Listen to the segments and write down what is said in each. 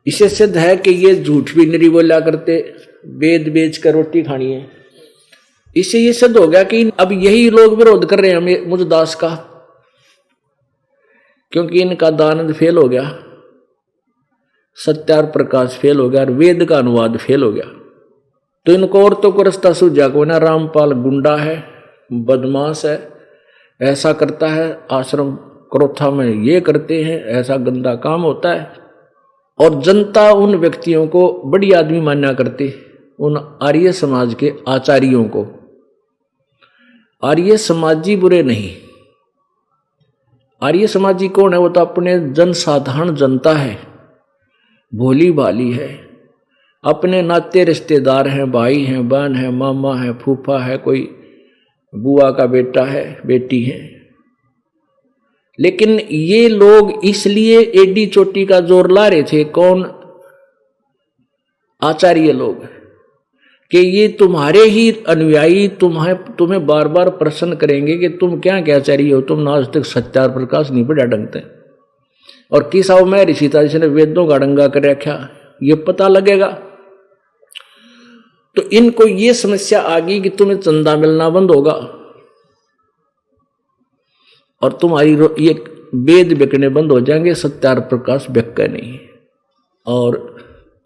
इसे सिद्ध है कि ये झूठ भी नहीं बोला करते, वेद बेच कर रोटी खानी है। इससे ये सिद्ध हो गया कि अब यही लोग विरोध कर रहे हैं मुझ दास का, क्योंकि इनका दानंद फेल हो गया, सत्यार प्रकाश फेल हो गया और वेद का अनुवाद फेल हो गया। तो इनको औरतों को रास्ता सूझा को ना, रामपाल गुंडा है, बदमाश है, ऐसा करता है, आश्रम क्रोथा में ये करते हैं, ऐसा गंदा काम होता है। और जनता उन व्यक्तियों को बड़ी आदमी मान्या करती, उन आर्य समाज के आचार्यों को। आर्य समाजी बुरे नहीं, आर्य समाजी कौन है? वो तो अपने जनसाधारण जनता है, भोली भाली है, अपने नाते रिश्तेदार हैं, भाई हैं, बहन है, मामा है, फूफा है, कोई बुआ का बेटा है, बेटी है। लेकिन ये लोग इसलिए एडी चोटी का जोर ला रहे थे, कौन? आचार्य लोग, कि ये तुम्हारे ही अनुयायी तुम्हें बार बार प्रश्न करेंगे कि तुम क्या आचार्य हो, तुमने आज तक सत्यार प्रकाश नहीं पढ़ा ढंग से, और किस आओ मैं ऋषिता जी ने वेदों का डंगा कर रखा, ये पता लगेगा। तो इनको ये समस्या आ गई कि तुम्हें चंदा मिलना बंद होगा और तुम्हारी ये वेद बिकने बंद हो जाएंगे, सत्यार प्रकाश बिकता नहीं, और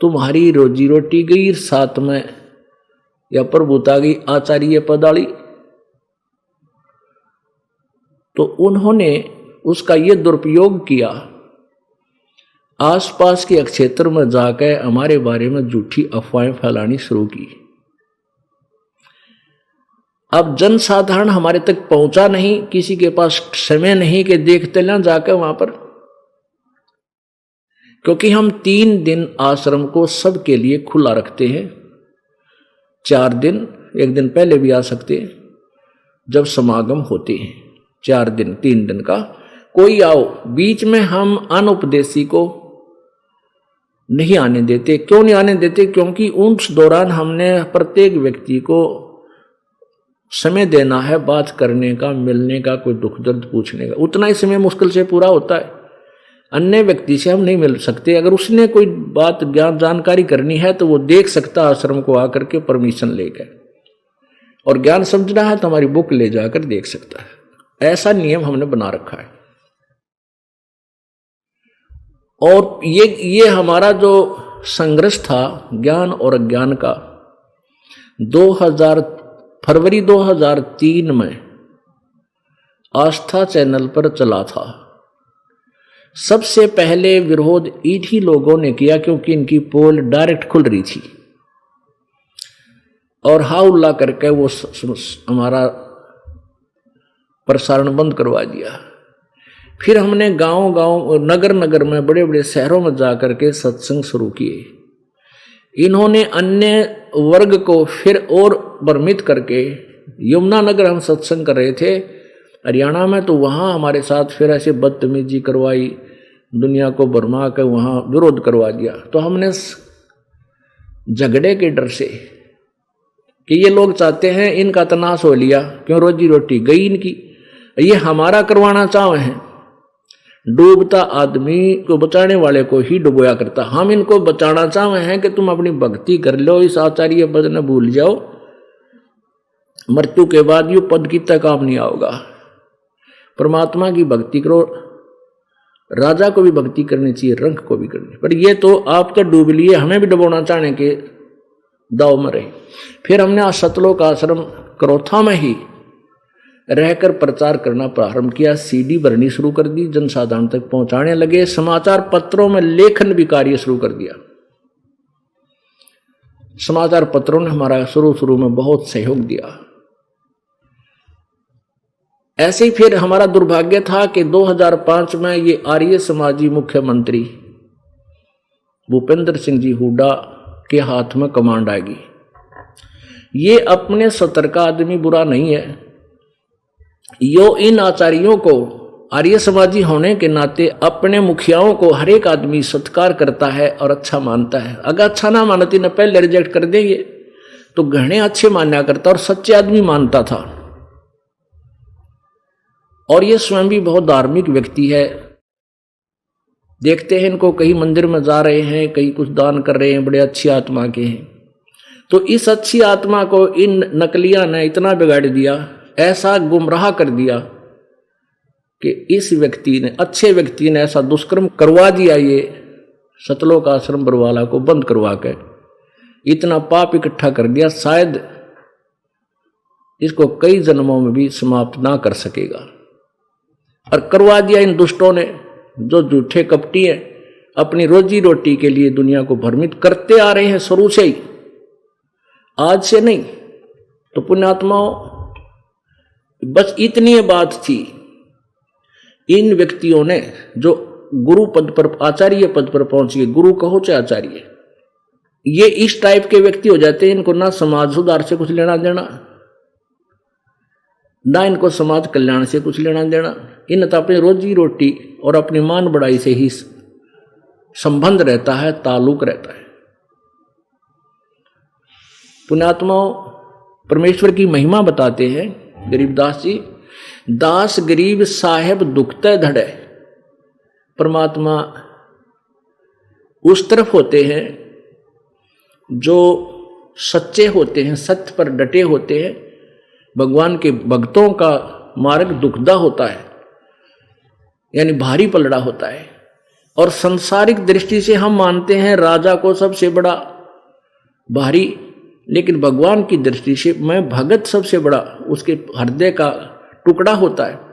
तुम्हारी रोजी रोटी गई साथ में या प्रभुता गई आचार्य पदाली। तो उन्होंने उसका ये दुरुपयोग किया, आसपास के क्षेत्र में जाकर हमारे बारे में झूठी अफवाहें फैलानी शुरू की। अब जनसाधारण हमारे तक पहुंचा नहीं, किसी के पास समय नहीं कि देखते ना जाकर वहां पर, क्योंकि हम 3 दिन आश्रम को सबके लिए खुला रखते हैं। 4 दिन, एक दिन पहले भी आ सकते हैं जब समागम होते हैं, 4 दिन 3 दिन का कोई आओ। बीच में हम अनुपदेशी को नहीं आने देते। क्यों नहीं आने देते? क्योंकि उस दौरान हमने प्रत्येक व्यक्ति को समय देना है बात करने का, मिलने का, कोई दुख दर्द पूछने का। उतना ही समय मुश्किल से पूरा होता है। अन्य व्यक्ति से हम नहीं मिल सकते। अगर उसने कोई बात ज्ञान जानकारी करनी है तो वो देख सकता आश्रम को आकर के परमिशन लेकर, और ज्ञान समझना है तो हमारी बुक ले जाकर देख सकता है। ऐसा नियम हमने बना रखा है। और ये हमारा जो संघर्ष था ज्ञान और अज्ञान का, फरवरी 2003 में आस्था चैनल पर चला था। सबसे पहले विरोध इन्हीं लोगों ने किया, क्योंकि इनकी पोल डायरेक्ट खुल रही थी, और हाउल्ला करके वो हमारा प्रसारण बंद करवा दिया। फिर हमने गांव नगर नगर में, बड़े बड़े शहरों में जाकर के सत्संग शुरू किए। इन्होंने अन्य वर्ग को फिर और भ्रमित करके, यमुनानगर हम सत्संग कर रहे थे हरियाणा में, तो वहाँ हमारे साथ फिर ऐसे बदतमीजी करवाई, दुनिया को भरमा कर वहाँ विरोध करवा दिया। तो हमने झगड़े के डर से कि ये लोग चाहते हैं इनका तनाश हो लिया, क्यों रोजी रोटी गई इनकी, ये हमारा करवाना चाहे हैं। डूबता आदमी को बचाने वाले को ही डुबोया करता। हम इनको बचाना चाहे हैं कि तुम अपनी भक्ति कर लो, इस आचार्य पद न भूल जाओ, मृत्यु के बाद ये पद की तक काम नहीं आओगा। परमात्मा की भक्ति करो, राजा को भी भक्ति करनी चाहिए, रंग को भी करनी। पर ये तो आप तो डूब लिए, हमें भी डुबोना चाहने के दाव में रहे। फिर हमने सतलोक आश्रम क्रोथा में ही रहकर प्रचार करना प्रारंभ किया। सीडी भरनी शुरू कर दी, जनसाधारण तक पहुंचाने लगे। समाचार पत्रों में लेखन भी कार्य शुरू कर दिया। समाचार पत्रों ने हमारा शुरू में बहुत सहयोग दिया। ऐसे ही फिर हमारा दुर्भाग्य था कि 2005 में ये आर्य समाजी मुख्यमंत्री भूपेंद्र सिंह जी हुड्डा के हाथ में कमांड आएगी। ये अपने सतर्क आदमी बुरा नहीं है, यो इन आचार्यों को आर्य समाजी होने के नाते अपने मुखियाओं को हर एक आदमी सत्कार करता है और अच्छा मानता है। अगर अच्छा ना मानती न पहले रिजेक्ट कर देंगे, तो घने अच्छे मान्या करता और सच्चे आदमी मानता था। और ये स्वयं भी बहुत धार्मिक व्यक्ति है। देखते हैं इनको, कहीं मंदिर में जा रहे हैं, कहीं कुछ दान कर रहे हैं, बड़े अच्छी आत्मा के हैं। तो इस अच्छी आत्मा को इन नकलिया ने इतना बिगाड़ दिया, ऐसा गुमराह कर दिया कि इस व्यक्ति ने, अच्छे व्यक्ति ने ऐसा दुष्कर्म करवा दिया, ये सतलोक आश्रम बरवाला को बंद करवा के इतना पाप इकट्ठा कर दिया, शायद इसको कई जन्मों में भी समाप्त ना कर सकेगा। और करवा दिया इन दुष्टों ने, जो झूठे कपटी हैं, अपनी रोजी रोटी के लिए दुनिया को भ्रमित करते आ रहे हैं शुरू से ही, आज से नहीं। तो पुण्यात्माओं, बस इतनी बात थी। इन व्यक्तियों ने जो गुरु पद पर, आचार्य पद पर पहुंच गए, गुरु कहो चाहे आचार्य, ये इस टाइप के व्यक्ति हो जाते हैं। इनको ना समाज सुधार से कुछ लेना देना, ना इनको समाज कल्याण से कुछ लेना देना। इन तो अपनी रोजी रोटी और अपनी मान बढ़ाई से ही संबंध रहता है, ताल्लुक रहता है। पुण्यात्माओं, परमेश्वर की महिमा बताते हैं गरीबदास जी, दास गरीब साहेब दुखते धड़े। परमात्मा उस तरफ होते हैं जो सच्चे होते हैं, सत्य पर डटे होते हैं। भगवान के भक्तों का मार्ग दुखदा होता है, यानी भारी पलड़ा होता है। और सांसारिक दृष्टि से हम मानते हैं राजा को सबसे बड़ा भारी, लेकिन भगवान की दृष्टि से मैं भगत सबसे बड़ा, उसके हृदय का टुकड़ा होता है।